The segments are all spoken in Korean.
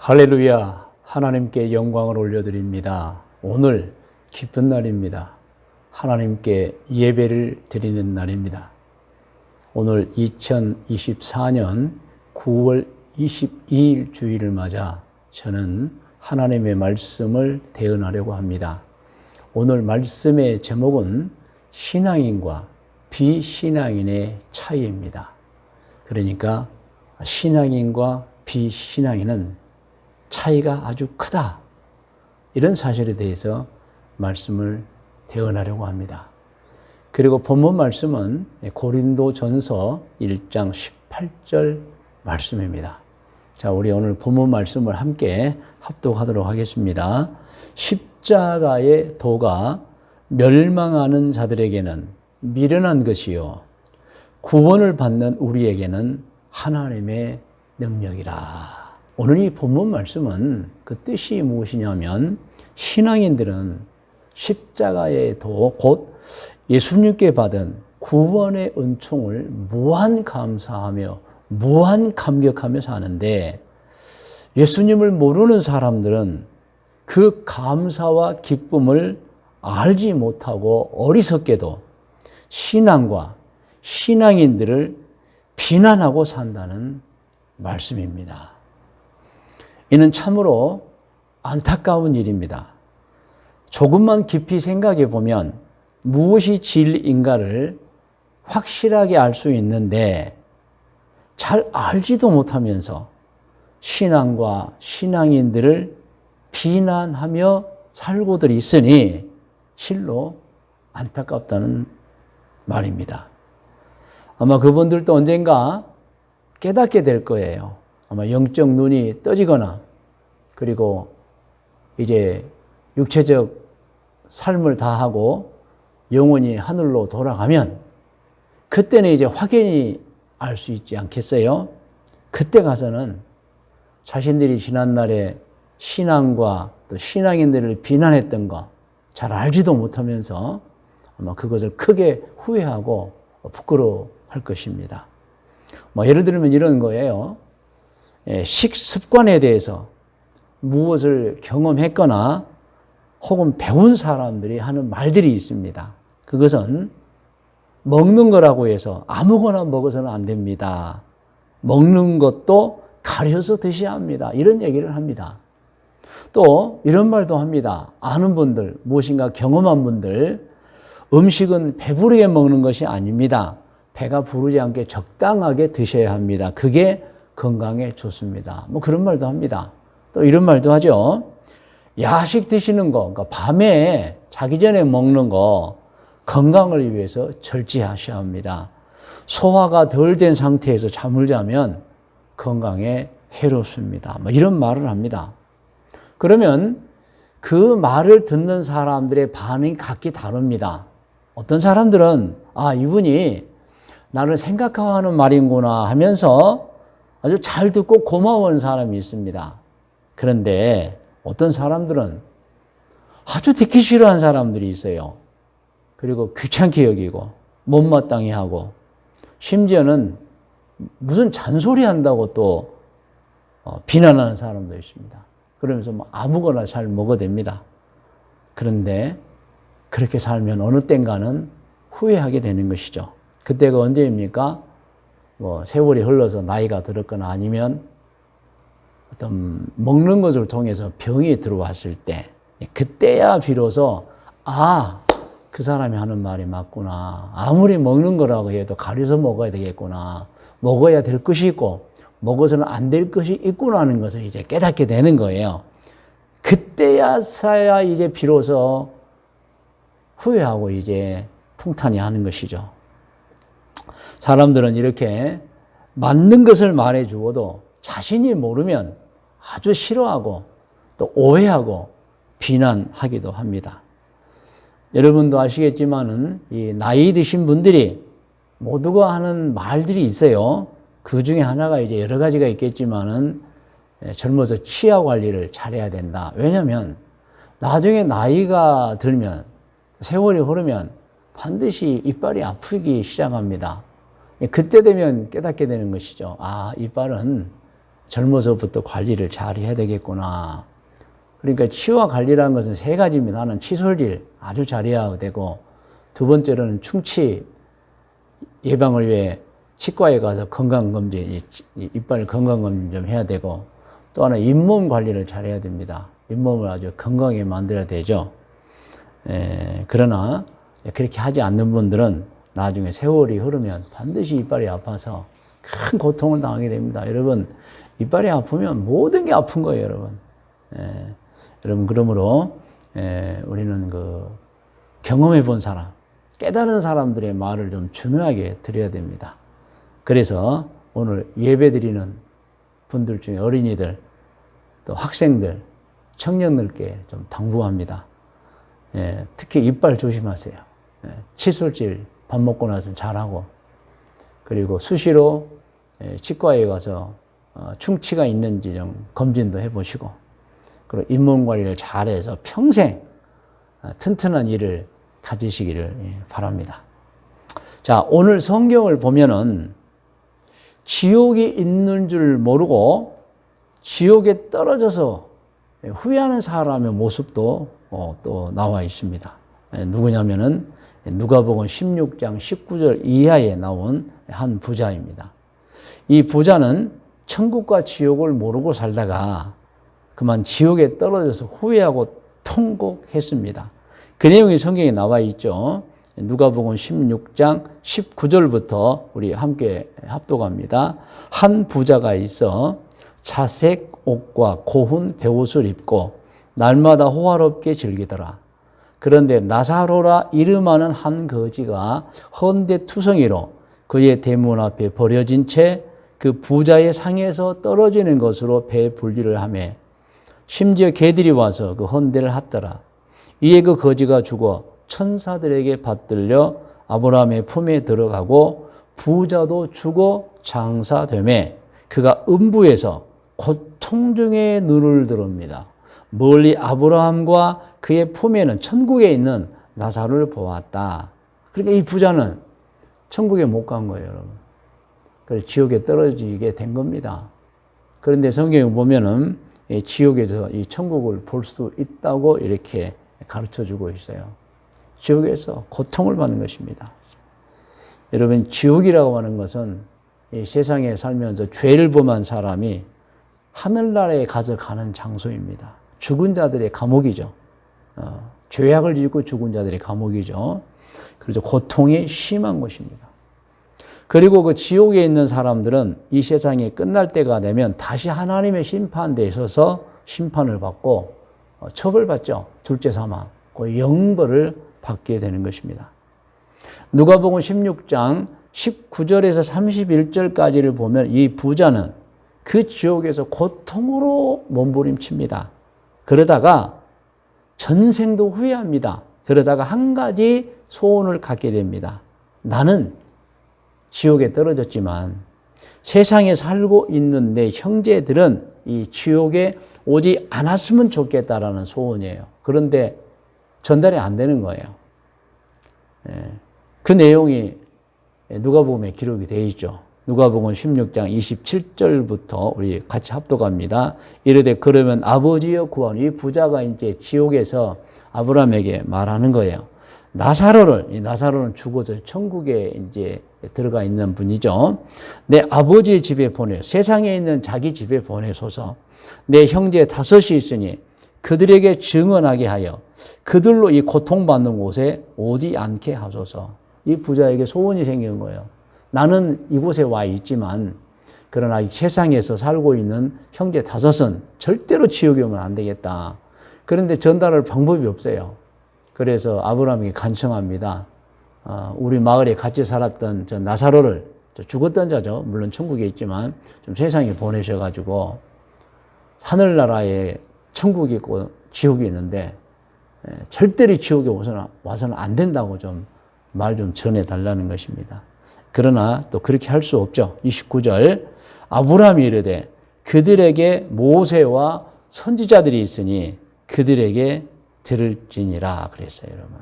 할렐루야, 하나님께 영광을 올려드립니다. 오늘 기쁜 날입니다. 하나님께 예배를 드리는 날입니다. 오늘 2024년 9월 22일 주일을 맞아 저는 하나님의 말씀을 대언하려고 합니다. 오늘 말씀의 제목은 신앙인과 비신앙인의 차이입니다. 그러니까 신앙인과 비신앙인은 차이가 아주 크다. 이런 사실에 대해서 말씀을 대언하려고 합니다. 그리고 본문 말씀은 고린도전서 1장 18절 말씀입니다. 자, 우리 오늘 본문 말씀을 함께 합독하도록 하겠습니다. 십자가의 도가 멸망하는 자들에게는 미련한 것이요 구원을 받는 우리에게는 하나님의 능력이라. 오늘 이 본문 말씀은 그 뜻이 무엇이냐면 신앙인들은 십자가의 도, 곧 예수님께 받은 구원의 은총을 무한 감사하며 무한 감격하며 사는데, 예수님을 모르는 사람들은 그 감사와 기쁨을 알지 못하고 어리석게도 신앙과 신앙인들을 비난하고 산다는 말씀입니다. 이는 참으로 안타까운 일입니다. 조금만 깊이 생각해 보면 무엇이 진리인가를 확실하게 알 수 있는데 잘 알지도 못하면서 신앙과 신앙인들을 비난하며 살고들 있으니 실로 안타깝다는 말입니다. 아마 그분들도 언젠가 깨닫게 될 거예요. 아마 영적 눈이 떠지거나 그리고 이제 육체적 삶을 다하고 영혼이 하늘로 돌아가면 그때는 이제 확연히 알 수 있지 않겠어요? 그때 가서는 자신들이 지난날에 신앙과 또 신앙인들을 비난했던 거 잘 알지도 못하면서 아마 그것을 크게 후회하고 부끄러워할 것입니다. 예를 들면 이런 거예요. 식습관에 대해서 무엇을 경험했거나 혹은 배운 사람들이 하는 말들이 있습니다. 그것은 먹는 거라고 해서 아무거나 먹어서는 안 됩니다. 먹는 것도 가려서 드셔야 합니다. 이런 얘기를 합니다. 또 이런 말도 합니다. 아는 분들, 무엇인가 경험한 분들, 음식은 배부르게 먹는 것이 아닙니다. 배가 부르지 않게 적당하게 드셔야 합니다. 그게 건강에 좋습니다. 그런 말도 합니다. 또 이런 말도 하죠. 야식 드시는 거, 그러니까 밤에 자기 전에 먹는 거 건강을 위해서 절제하셔야 합니다. 소화가 덜 된 상태에서 잠을 자면 건강에 해롭습니다. 이런 말을 합니다. 그러면 그 말을 듣는 사람들의 반응이 각기 다릅니다. 어떤 사람들은 이분이 나를 생각하는 말인구나 하면서 아주 잘 듣고 고마운 사람이 있습니다. 그런데 어떤 사람들은 아주 듣기 싫어하는 사람들이 있어요. 그리고 귀찮게 여기고 못마땅해 하고 심지어는 무슨 잔소리 한다고 또 비난하는 사람도 있습니다. 그러면서 아무거나 잘 먹어댑니다. 그런데 그렇게 살면 어느 땐가는 후회하게 되는 것이죠. 그때가 언제입니까? 세월이 흘러서 나이가 들었거나 아니면 어떤 먹는 것을 통해서 병이 들어왔을 때, 그때야 비로소 그 사람이 하는 말이 맞구나. 아무리 먹는 거라고 해도 가려서 먹어야 되겠구나. 먹어야 될 것이 있고 먹어서는 안 될 것이 있구나 하는 것을 이제 깨닫게 되는 거예요. 그때야서야 이제 비로소 후회하고 이제 통탄이 하는 것이죠. 사람들은 이렇게 맞는 것을 말해 주어도 자신이 모르면 아주 싫어하고 또 오해하고 비난하기도 합니다. 여러분도 아시겠지만은 이 나이 드신 분들이 모두가 하는 말들이 있어요. 그 중에 하나가 이제 여러 가지가 있겠지만은 젊어서 치아 관리를 잘해야 된다. 왜냐하면 나중에 나이가 들면 세월이 흐르면 반드시 이빨이 아프기 시작합니다. 그때 되면 깨닫게 되는 것이죠. 이빨은 젊어서부터 관리를 잘 해야 되겠구나. 그러니까 치와 관리라는 것은 세 가지입니다. 하나는 치솔질 아주 잘해야 되고, 두 번째로는 충치 예방을 위해 치과에 가서 건강검진, 이빨 건강검진 좀 해야 되고, 또 하나 잇몸 관리를 잘해야 됩니다. 잇몸을 아주 건강하게 만들어야 되죠. 그러나 그렇게 하지 않는 분들은 나중에 세월이 흐르면 반드시 이빨이 아파서 큰 고통을 당하게 됩니다. 여러분, 이빨이 아프면 모든 게 아픈 거예요, 여러분. 여러분, 그러므로 우리는 경험해 본 사람, 깨달은 사람들의 말을 좀 중요하게 드려야 됩니다. 그래서 오늘 예배 드리는 분들 중에 어린이들, 또 학생들, 청년들께 좀 당부합니다. 특히 이빨 조심하세요. 칫솔질 밥 먹고 나서 잘하고, 그리고 수시로 치과에 가서 충치가 있는지 좀 검진도 해보시고, 그리고 잇몸 관리를 잘해서 평생 튼튼한 이를 가지시기를 바랍니다. 자, 오늘 성경을 보면은 지옥이 있는 줄 모르고 지옥에 떨어져서 후회하는 사람의 모습도 또 나와 있습니다. 누구냐면은 누가복음 16장 19절 이하에 나온 한 부자입니다. 이 부자는 천국과 지옥을 모르고 살다가 그만 지옥에 떨어져서 후회하고 통곡했습니다. 그 내용이 성경에 나와 있죠. 누가복음 16장 19절부터 우리 함께 합독합니다. 한 부자가 있어 자색 옷과 고운 베옷을 입고 날마다 호화롭게 즐기더라. 그런데 나사로라 이름하는 한 거지가 헌데투성이로 그의 대문 앞에 버려진 채 그 부자의 상에서 떨어지는 것으로 배분리를 하며 심지어 개들이 와서 그 헌데를 핫더라. 이에 그 거지가 죽어 천사들에게 받들려 아브라함의 품에 들어가고 부자도 죽어 장사되매 그가 음부에서 고통 중에 눈을 들읍니다. 멀리 아브라함과 그의 품에는 천국에 있는 나사로를 보았다. 그러니까 이 부자는 천국에 못 간 거예요, 여러분. 그래서 지옥에 떨어지게 된 겁니다. 그런데 성경에 보면은 지옥에서 이 천국을 볼 수 있다고 이렇게 가르쳐 주고 있어요. 지옥에서 고통을 받는 것입니다. 여러분, 지옥이라고 하는 것은 이 세상에 살면서 죄를 범한 사람이 하늘나라에 가서 가는 장소입니다. 죽은 자들의 감옥이죠. 죄악을 짓고 죽은 자들의 감옥이죠. 그래서 고통이 심한 것입니다. 그리고 그 지옥에 있는 사람들은 이 세상이 끝날 때가 되면 다시 하나님의 심판대에 있어서 심판을 받고 처벌받죠. 둘째 사망, 그 영벌을 받게 되는 것입니다. 누가복음 16장 19절에서 31절까지를 보면 이 부자는 그 지옥에서 고통으로 몸부림칩니다. 그러다가 전생도 후회합니다. 그러다가 한 가지 소원을 갖게 됩니다. 나는 지옥에 떨어졌지만 세상에 살고 있는 내 형제들은 이 지옥에 오지 않았으면 좋겠다라는 소원이에요. 그런데 전달이 안 되는 거예요. 그 내용이 누가복음에 기록이 되어 있죠. 누가복음 16장 27절부터 우리 같이 합독합니다. 이르되 그러면 아버지여 구하노니, 이 부자가 이제 지옥에서 아브라함에게 말하는 거예요. 이 나사로는 죽어서 천국에 이제 들어가 있는 분이죠. 내 아버지의 집에 보내, 세상에 있는 자기 집에 보내소서. 내 형제 5이 있으니 그들에게 증언하게 하여 그들로 이 고통받는 곳에 오지 않게 하소서. 이 부자에게 소원이 생긴 거예요. 나는 이곳에 와 있지만 그러나 세상에서 살고 있는 형제 5은 절대로 지옥에 오면 안 되겠다. 그런데 전달할 방법이 없어요. 그래서 아브라함이 간청합니다. 우리 마을에 같이 살았던 저 나사로를, 죽었던 자죠. 물론 천국에 있지만 좀 세상에 보내셔가지고 하늘나라에 천국이 있고 지옥이 있는데 절대로 지옥에 와서는 안 된다고 좀 말 좀 전해달라는 것입니다. 그러나 또 그렇게 할 수 없죠. 29절 아브라함이 이르되 그들에게 모세와 선지자들이 있으니 그들에게 들을지니라 그랬어요, 여러분.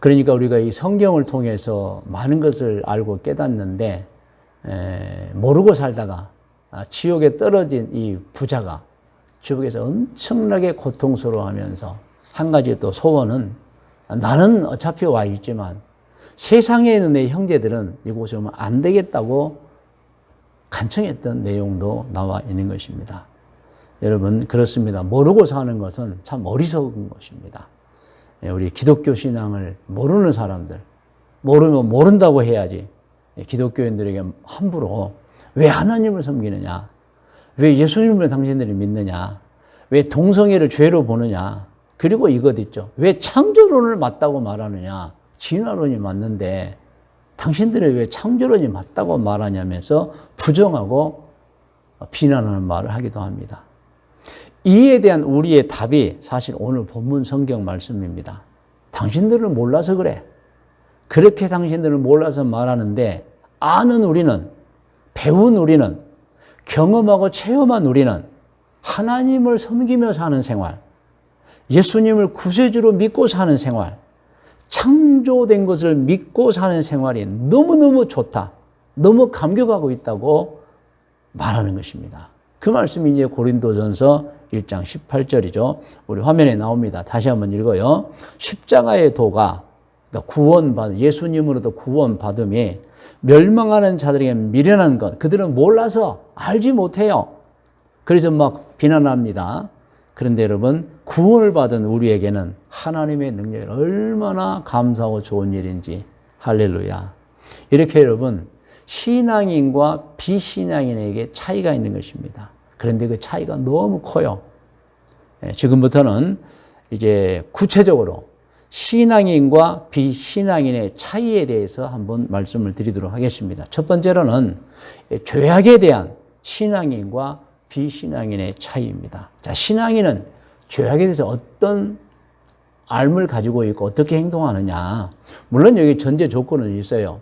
그러니까 우리가 이 성경을 통해서 많은 것을 알고 깨닫는데 모르고 살다가 지옥에 떨어진 이 부자가 지옥에서 엄청나게 고통스러워하면서 한 가지 또 소원은 나는 어차피 와 있지만 세상에 있는 내 형제들은 이곳에 오면 안 되겠다고 간청했던 내용도 나와 있는 것입니다. 여러분 그렇습니다. 모르고 사는 것은 참 어리석은 것입니다. 우리 기독교 신앙을 모르는 사람들, 모르면 모른다고 해야지 기독교인들에게 함부로 왜 하나님을 섬기느냐, 왜 예수님을 당신들이 믿느냐, 왜 동성애를 죄로 보느냐, 그리고 이것 있죠. 왜 창조론을 맞다고 말하느냐, 진화론이 맞는데 당신들이 왜 창조론이 맞다고 말하냐면서 부정하고 비난하는 말을 하기도 합니다. 이에 대한 우리의 답이 사실 오늘 본문 성경 말씀입니다. 당신들을 몰라서 그래. 그렇게 당신들을 몰라서 말하는데 아는 우리는, 배운 우리는, 경험하고 체험한 우리는 하나님을 섬기며 사는 생활, 예수님을 구세주로 믿고 사는 생활, 창조된 것을 믿고 사는 생활이 너무너무 좋다, 너무 감격하고 있다고 말하는 것입니다. 그 말씀이 이제 고린도전서 1장 18절이죠. 우리 화면에 나옵니다. 다시 한번 읽어요. 십자가의 도가, 그러니까 구원받은, 예수님으로도 구원받음이 멸망하는 자들에게 미련한 것, 그들은 몰라서 알지 못해요. 그래서 막 비난합니다. 그런데 여러분, 구원을 받은 우리에게는 하나님의 능력이 얼마나 감사하고 좋은 일인지, 할렐루야. 이렇게 여러분, 신앙인과 비신앙인에게 차이가 있는 것입니다. 그런데 그 차이가 너무 커요. 지금부터는 이제 구체적으로 신앙인과 비신앙인의 차이에 대해서 한번 말씀을 드리도록 하겠습니다. 첫 번째로는 죄악에 대한 신앙인과 비신앙인의 차이입니다. 자, 신앙인은 죄악에 대해서 어떤 알을 가지고 있고 어떻게 행동하느냐. 물론 여기 전제 조건은 있어요.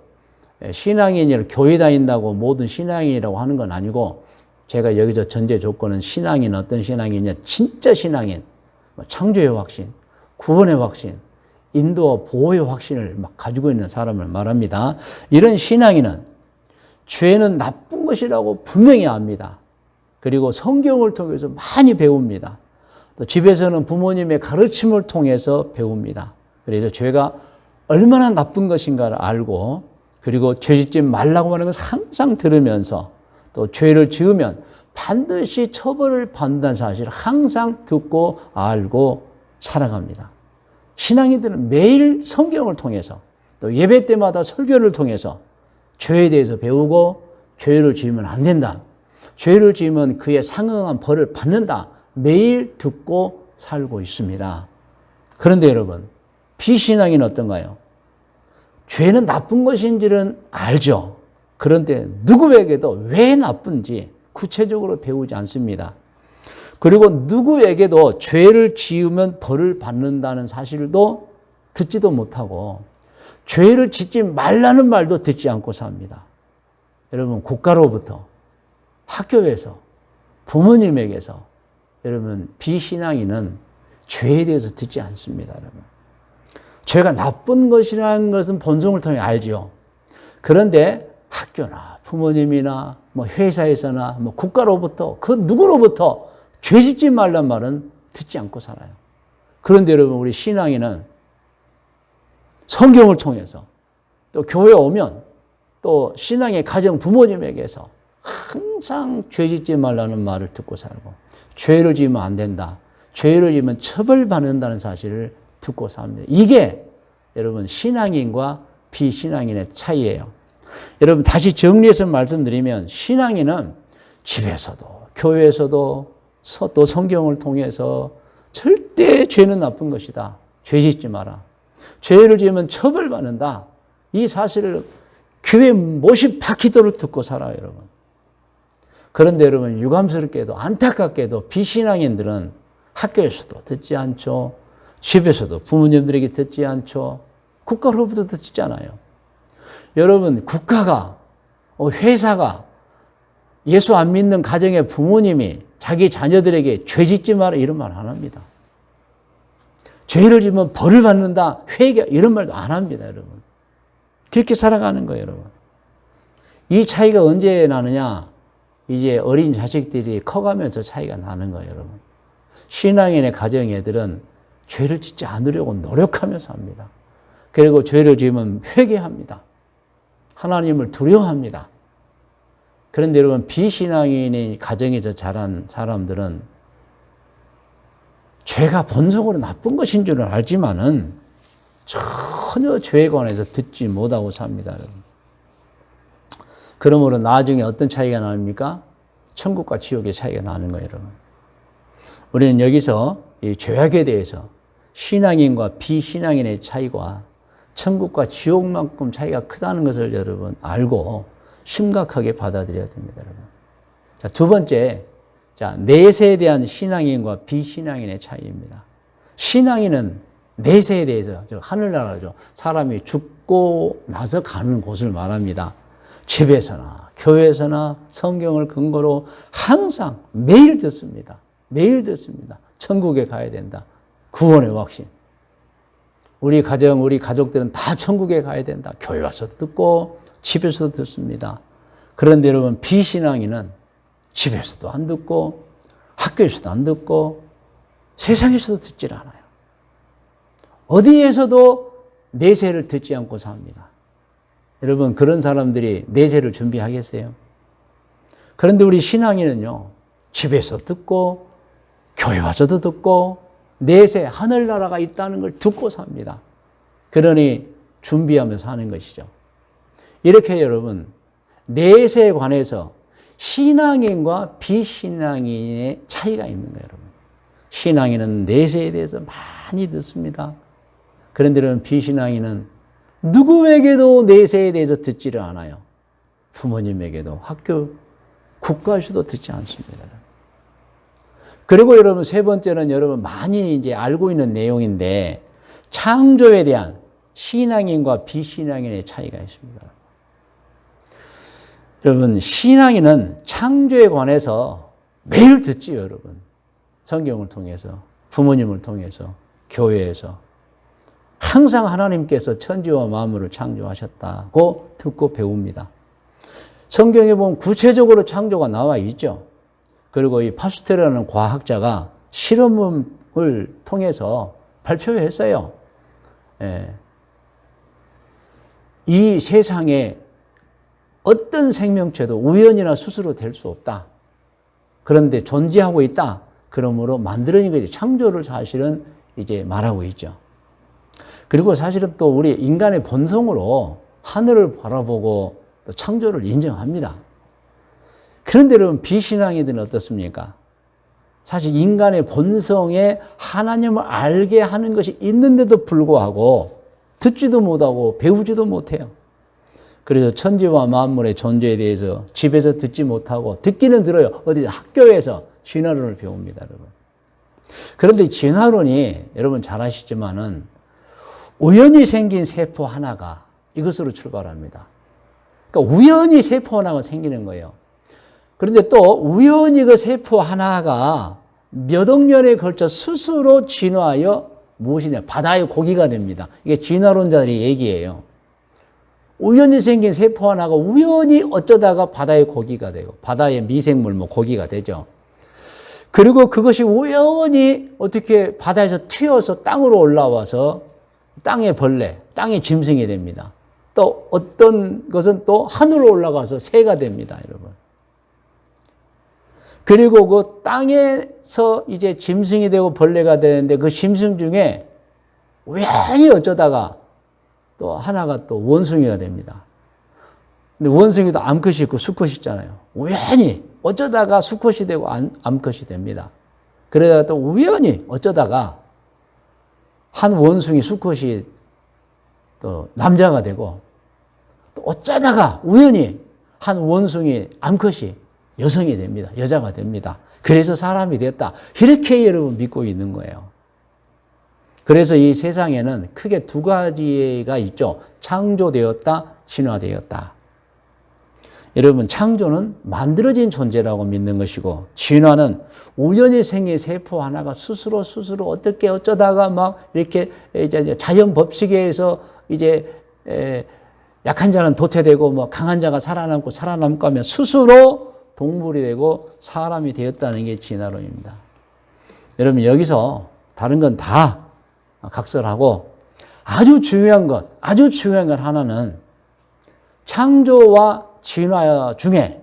신앙인이 교회 다닌다고 모든 신앙인이라고 하는 건 아니고, 제가 여기서 전제 조건은 신앙인, 어떤 신앙이냐, 진짜 신앙인, 창조의 확신, 구원의 확신, 인도와 보호의 확신을 막 가지고 있는 사람을 말합니다. 이런 신앙인은 죄는 나쁜 것이라고 분명히 압니다. 그리고 성경을 통해서 많이 배웁니다. 또 집에서는 부모님의 가르침을 통해서 배웁니다. 그래서 죄가 얼마나 나쁜 것인가를 알고, 그리고 죄 짓지 말라고 하는 것을 항상 들으면서, 또 죄를 지으면 반드시 처벌을 받는다는 사실을 항상 듣고 알고 살아갑니다. 신앙인들은 매일 성경을 통해서, 또 예배 때마다 설교를 통해서 죄에 대해서 배우고, 죄를 지으면 안 된다, 죄를 지으면 그에 상응한 벌을 받는다, 매일 듣고 살고 있습니다. 그런데 여러분, 비신앙인은 어떤가요? 죄는 나쁜 것인지는 알죠. 그런데 누구에게도 왜 나쁜지 구체적으로 배우지 않습니다. 그리고 누구에게도 죄를 지으면 벌을 받는다는 사실도 듣지도 못하고, 죄를 짓지 말라는 말도 듣지 않고 삽니다. 여러분, 국가로부터, 학교에서, 부모님에게서, 여러분, 비신앙인은 죄에 대해서 듣지 않습니다. 여러분, 죄가 나쁜 것이라는 것은 본성을 통해 알죠. 그런데 학교나 부모님이나 회사에서나 국가로부터, 그 누구로부터 죄 짓지 말란 말은 듣지 않고 살아요. 그런데 여러분, 우리 신앙인은 성경을 통해서, 또 교회에 오면, 또 신앙의 가정 부모님에게서 항상 죄 짓지 말라는 말을 듣고 살고, 죄를 지으면 안 된다, 죄를 지으면 처벌받는다는 사실을 듣고 삽니다. 이게 여러분 신앙인과 비신앙인의 차이예요. 여러분, 다시 정리해서 말씀드리면, 신앙인은 집에서도 교회에서도 또 성경을 통해서 절대 죄는 나쁜 것이다, 죄 짓지 마라, 죄를 지으면 처벌받는다, 이 사실을 귀에 못이 박히도록 듣고 살아요, 여러분. 그런데 여러분, 유감스럽게도 안타깝게도 비신앙인들은 학교에서도 듣지 않죠, 집에서도 부모님들에게 듣지 않죠, 국가로부터 듣지 않아요. 여러분, 국가가, 회사가, 예수 안 믿는 가정의 부모님이 자기 자녀들에게 죄 짓지 마라 이런 말 안 합니다. 죄를 지으면 벌을 받는다, 회개, 이런 말도 안 합니다, 여러분. 그렇게 살아가는 거예요, 여러분. 이 차이가 언제 나느냐? 이제 어린 자식들이 커가면서 차이가 나는 거예요, 여러분. 신앙인의 가정 애들은 죄를 짓지 않으려고 노력하면서 합니다. 그리고 죄를 지으면 회개합니다. 하나님을 두려워합니다. 그런데 여러분, 비신앙인의 가정에서 자란 사람들은 죄가 본성으로 나쁜 것인 줄은 알지만은 전혀 죄에 관해서 듣지 못하고 삽니다, 여러분. 그러므로 나중에 어떤 차이가 납니까? 천국과 지옥의 차이가 나는 거예요, 여러분. 우리는 여기서 이 죄악에 대해서 신앙인과 비신앙인의 차이가 천국과 지옥만큼 차이가 크다는 것을 여러분 알고 심각하게 받아들여야 됩니다, 여러분. 자, 두 번째, 자, 내세에 대한 신앙인과 비신앙인의 차이입니다. 신앙인은 내세에 대해서, 하늘나라죠. 사람이 죽고 나서 가는 곳을 말합니다. 집에서나 교회에서나 성경을 근거로 항상 매일 듣습니다. 매일 듣습니다. 천국에 가야 된다. 구원의 확신. 우리 가정, 우리 가족들은 다 천국에 가야 된다. 교회 와서도 듣고 집에서도 듣습니다. 그런데 여러분, 비신앙인은 집에서도 안 듣고 학교에서도 안 듣고 세상에서도 듣질 않아요. 어디에서도 내세를 듣지 않고 삽니다. 여러분, 그런 사람들이 내세를 준비하겠어요? 그런데 우리 신앙인은요, 집에서 듣고 교회 와서도 듣고 내세, 하늘나라가 있다는 걸 듣고 삽니다. 그러니 준비하면서 사는 것이죠. 이렇게 여러분, 내세에 관해서 신앙인과 비신앙인의 차이가 있는 거예요, 여러분. 신앙인은 내세에 대해서 많이 듣습니다. 그런데 여러분, 비신앙인은 누구에게도 내세에 대해서 듣지를 않아요. 부모님에게도, 학교, 국가에서도 듣지 않습니다. 그리고 여러분, 세 번째는 여러분 많이 이제 알고 있는 내용인데, 창조에 대한 신앙인과 비신앙인의 차이가 있습니다. 여러분, 신앙인은 창조에 관해서 매일 듣지요, 여러분. 성경을 통해서, 부모님을 통해서, 교회에서. 항상 하나님께서 천지와 만물을 창조하셨다고 듣고 배웁니다. 성경에 보면 구체적으로 창조가 나와 있죠. 그리고 이 파스텔이라는 과학자가 실험을 통해서 발표했어요. 예. 이 세상에 어떤 생명체도 우연이나 스스로 될 수 없다. 그런데 존재하고 있다. 그러므로 만들어진 거지. 창조를 사실은 이제 말하고 있죠. 그리고 사실은 또 우리 인간의 본성으로 하늘을 바라보고 또 창조를 인정합니다. 그런데 여러분, 비신앙이들은 어떻습니까? 사실 인간의 본성에 하나님을 알게 하는 것이 있는데도 불구하고 듣지도 못하고 배우지도 못해요. 그래서 천지와 만물의 존재에 대해서 집에서 듣지 못하고 듣기는 들어요. 어디서 학교에서 진화론을 배웁니다, 여러분. 그런데 진화론이 여러분 잘 아시지만은 우연히 생긴 세포 하나가 이것으로 출발합니다. 그러니까 우연히 세포 하나가 생기는 거예요. 그런데 또 우연히 그 세포 하나가 몇 억 년에 걸쳐 스스로 진화하여 무엇이냐? 바다의 고기가 됩니다. 이게 진화론자들의 얘기예요. 우연히 생긴 세포 하나가 우연히 어쩌다가 바다의 고기가 되고 바다의 미생물 고기가 되죠. 그리고 그것이 우연히 어떻게 바다에서 튀어서 땅으로 올라와서 땅의 벌레, 땅의 짐승이 됩니다. 또 어떤 것은 또 하늘로 올라가서 새가 됩니다, 여러분. 그리고 그 땅에서 이제 짐승이 되고 벌레가 되는데 그 짐승 중에 우연히 어쩌다가 또 하나가 또 원숭이가 됩니다. 근데 원숭이도 암컷이 있고 수컷이 있잖아요. 우연히 어쩌다가 수컷이 되고 암컷이 됩니다. 그러다가 또 우연히 어쩌다가 한 원숭이 수컷이 또 남자가 되고 또 어쩌다가 우연히 한 원숭이 암컷이 여성이 됩니다. 여자가 됩니다. 그래서 사람이 됐다. 이렇게 여러분 믿고 있는 거예요. 그래서 이 세상에는 크게 두 가지가 있죠. 창조되었다, 진화되었다. 여러분, 창조는 만들어진 존재라고 믿는 것이고, 진화는 우연히 생긴 세포 하나가 스스로 어떻게 어쩌다가 막 이렇게 이제 자연 법칙에 의해서 이제 약한 자는 도태되고 뭐 강한 자가 살아남고 하면 스스로 동물이 되고 사람이 되었다는 게 진화론입니다. 여러분 여기서 다른 건 다 각설하고 아주 중요한 것 하나는 창조와 진화 중에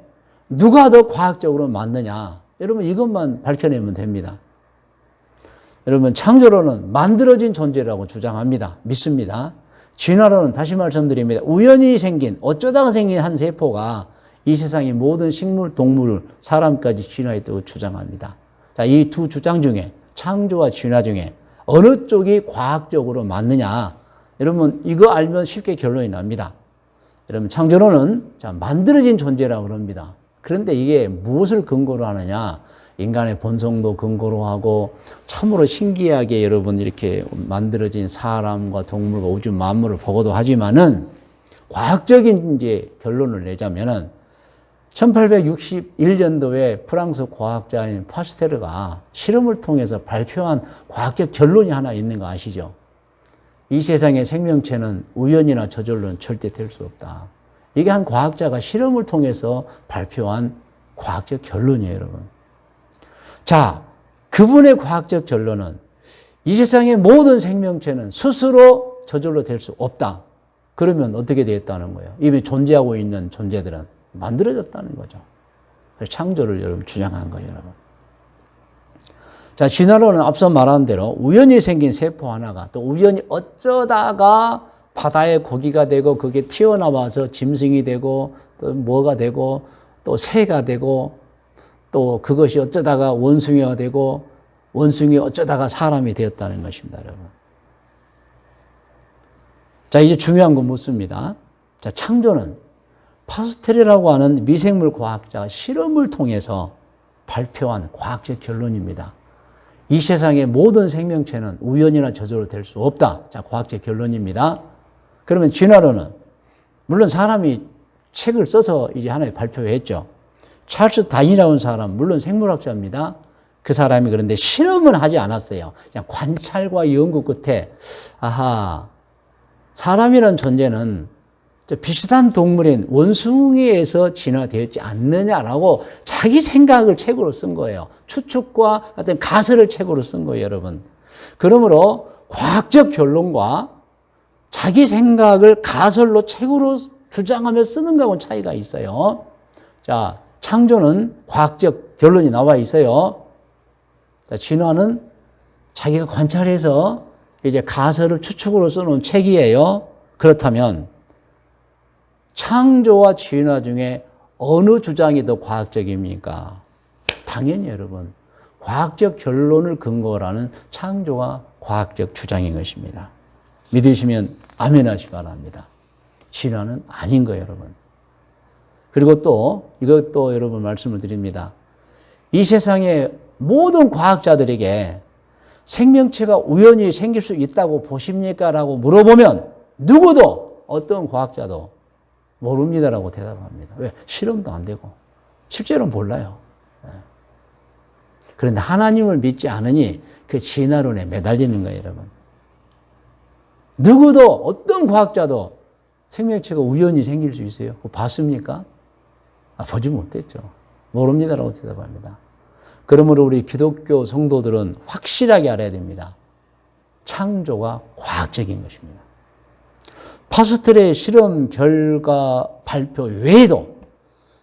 누가 더 과학적으로 맞느냐. 여러분 이것만 밝혀내면 됩니다. 여러분 창조론은 만들어진 존재라고 주장합니다. 믿습니다. 진화론은 다시 말씀드립니다. 우연히 생긴 어쩌다가 생긴 한 세포가 이 세상의 모든 식물, 동물, 사람까지 진화했다고 주장합니다. 자, 이 두 주장 중에 창조와 진화 중에 어느 쪽이 과학적으로 맞느냐. 여러분 이거 알면 쉽게 결론이 납니다. 여러분 창조론은 자, 만들어진 존재라고 합니다. 그런데 이게 무엇을 근거로 하느냐. 인간의 본성도 근거로 하고 참으로 신기하게 여러분 이렇게 만들어진 사람과 동물과 우주 만물을 보고도 하지만은 과학적인 이제 결론을 내자면은 1861년도에 프랑스 과학자인 파스테르가 실험을 통해서 발표한 과학적 결론이 하나 있는 거 아시죠? 이 세상의 생명체는 우연이나 저절로는 절대 될 수 없다. 이게 한 과학자가 실험을 통해서 발표한 과학적 결론이에요, 여러분. 자, 그분의 과학적 결론은 이 세상의 모든 생명체는 스스로 저절로 될 수 없다. 그러면 어떻게 되었다는 거예요? 이미 존재하고 있는 존재들은 만들어졌다는 거죠. 그래서 창조를 여러분 주장한 거예요, 여러분. 자, 진화론은 앞서 말한 대로 우연히 생긴 세포 하나가 또 우연히 어쩌다가 바다의 고기가 되고 그게 튀어나와서 짐승이 되고 또 뭐가 되고 또 새가 되고 또 그것이 어쩌다가 원숭이가 되고 원숭이 어쩌다가 사람이 되었다는 것입니다, 여러분. 자, 이제 중요한 건 묻습니다. 자, 창조는 파스텔이라고 하는 미생물 과학자가 실험을 통해서 발표한 과학적 결론입니다. 이 세상의 모든 생명체는 우연이나 저절로 될 수 없다. 자, 과학적 결론입니다. 그러면 진화론은 물론 사람이 책을 써서 이제 하나의 발표했죠. 찰스 다윈이라는 사람, 물론 생물학자입니다. 그 사람이 그런데 실험은 하지 않았어요. 그냥 관찰과 연구 끝에 아하, 사람이라는 존재는 비슷한 동물인 원숭이에서 진화되었지 않느냐라고 자기 생각을 책으로 쓴 거예요. 추측과 어떤 가설을 책으로 쓴 거예요, 여러분. 그러므로 과학적 결론과 자기 생각을 가설로 책으로 주장하며 쓰는 거하고는 차이가 있어요. 자, 창조는 과학적 결론이 나와 있어요. 자, 진화는 자기가 관찰해서 이제 가설을 추측으로 써놓은 책이에요. 그렇다면 창조와 진화 중에 어느 주장이 더 과학적입니까? 당연히 여러분, 과학적 결론을 근거로 하는 창조가 과학적 주장인 것입니다. 믿으시면 아멘 하시기 바랍니다. 진화는 아닌 거예요, 여러분. 그리고 또 이것도 여러분 말씀을 드립니다. 이 세상의 모든 과학자들에게 생명체가 우연히 생길 수 있다고 보십니까? 라고 물어보면 누구도 어떤 과학자도 모릅니다라고 대답합니다. 왜? 실험도 안 되고 실제로는 몰라요. 그런데 하나님을 믿지 않으니 그 진화론에 매달리는 거예요, 여러분. 누구도 어떤 과학자도 생명체가 우연히 생길 수 있어요? 그거 봤습니까? 보지 못했죠. 모릅니다라고 대답합니다. 그러므로 우리 기독교 성도들은 확실하게 알아야 됩니다. 창조가 과학적인 것입니다. 파스텔의 실험 결과 발표 외에도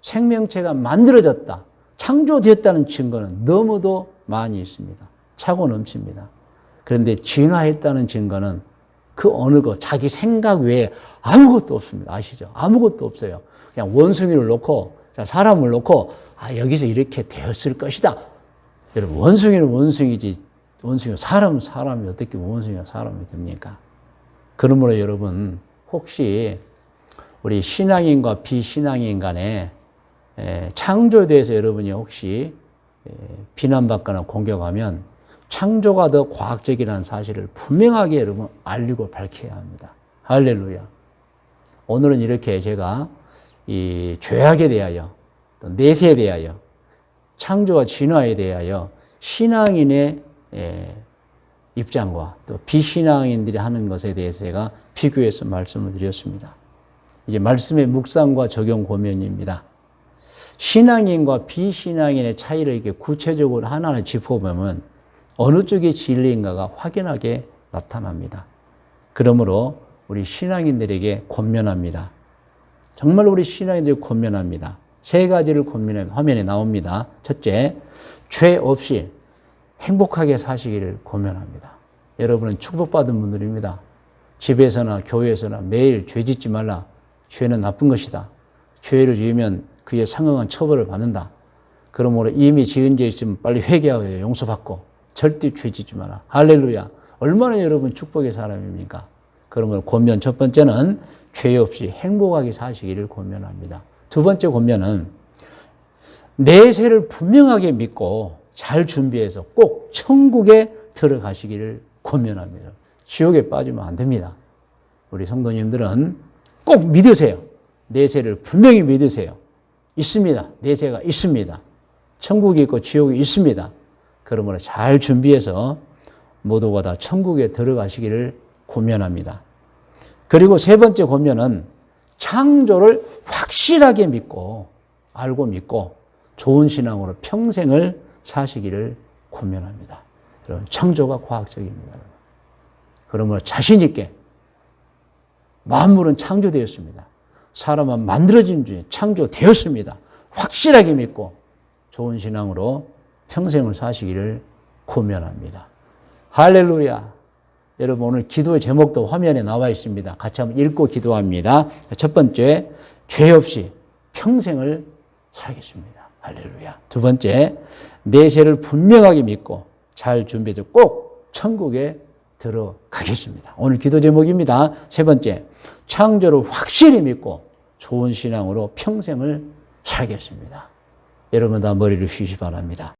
생명체가 만들어졌다, 창조되었다는 증거는 너무도 많이 있습니다. 차고 넘칩니다. 그런데 진화했다는 증거는 그 어느 것, 자기 생각 외에 아무것도 없습니다. 아시죠? 아무것도 없어요. 그냥 원숭이를 놓고, 사람을 놓고, 여기서 이렇게 되었을 것이다. 여러분, 원숭이는 원숭이지, 원숭이, 사람은 사람이 어떻게 원숭이가 사람이 됩니까? 그러므로 여러분, 혹시 우리 신앙인과 비신앙인 간에 창조에 대해서 여러분이 혹시 비난받거나 공격하면 창조가 더 과학적이라는 사실을 분명하게 여러분 알리고 밝혀야 합니다. 할렐루야. 오늘은 이렇게 제가 이 죄악에 대하여 또 내세에 대하여 창조와 진화에 대하여 신앙인의 입장과 또 비신앙인들이 하는 것에 대해서 제가 비교해서 말씀을 드렸습니다. 이제 말씀의 묵상과 적용 고면입니다. 신앙인과 비신앙인의 차이를 이렇게 구체적으로 하나하나 짚어보면 어느 쪽이 진리인가가 확연하게 나타납니다. 그러므로 우리 신앙인들에게 권면합니다. 정말 우리 신앙인들이 권면합니다. 세 가지를 권면합니다. 화면에 나옵니다. 첫째, 죄 없이 행복하게 사시기를 권면합니다. 여러분은 축복받은 분들입니다. 집에서나 교회에서나 매일 죄 짓지 말라. 죄는 나쁜 것이다. 죄를 지으면 그에 상응한 처벌을 받는다. 그러므로 이미 지은 죄 있으면 빨리 회개하여 용서받고 절대 죄 짓지 마라. 할렐루야. 얼마나 여러분 축복의 사람입니까? 그러면 권면 첫 번째는 죄 없이 행복하게 사시기를 권면합니다. 두 번째 권면은 내세를 분명하게 믿고 잘 준비해서 꼭 천국에 들어가시기를 권면합니다. 지옥에 빠지면 안 됩니다. 우리 성도님들은 꼭 믿으세요. 내세를 분명히 믿으세요. 있습니다. 내세가 있습니다. 천국이 있고 지옥이 있습니다. 그러므로 잘 준비해서 모두가 다 천국에 들어가시기를 권면합니다. 그리고 세 번째 권면은 창조를 확실하게 믿고 알고 믿고 좋은 신앙으로 평생을 사시기를 권면합니다. 여러분, 창조가 과학적입니다. 그러므로 자신 있게 만물은 창조되었습니다. 사람은 만들어진 중에 창조되었습니다. 확실하게 믿고 좋은 신앙으로 평생을 사시기를 권면합니다. 할렐루야. 여러분, 오늘 기도의 제목도 화면에 나와 있습니다. 같이 한번 읽고 기도합니다. 첫 번째, 죄 없이 평생을 살겠습니다. 할렐루야. 두 번째, 내세를 분명하게 믿고 잘 준비해서 꼭 천국에 들어가겠습니다. 오늘 기도 제목입니다. 세 번째, 창조를 확실히 믿고 좋은 신앙으로 평생을 살겠습니다. 여러분 다 머리를 쉬시 바랍니다.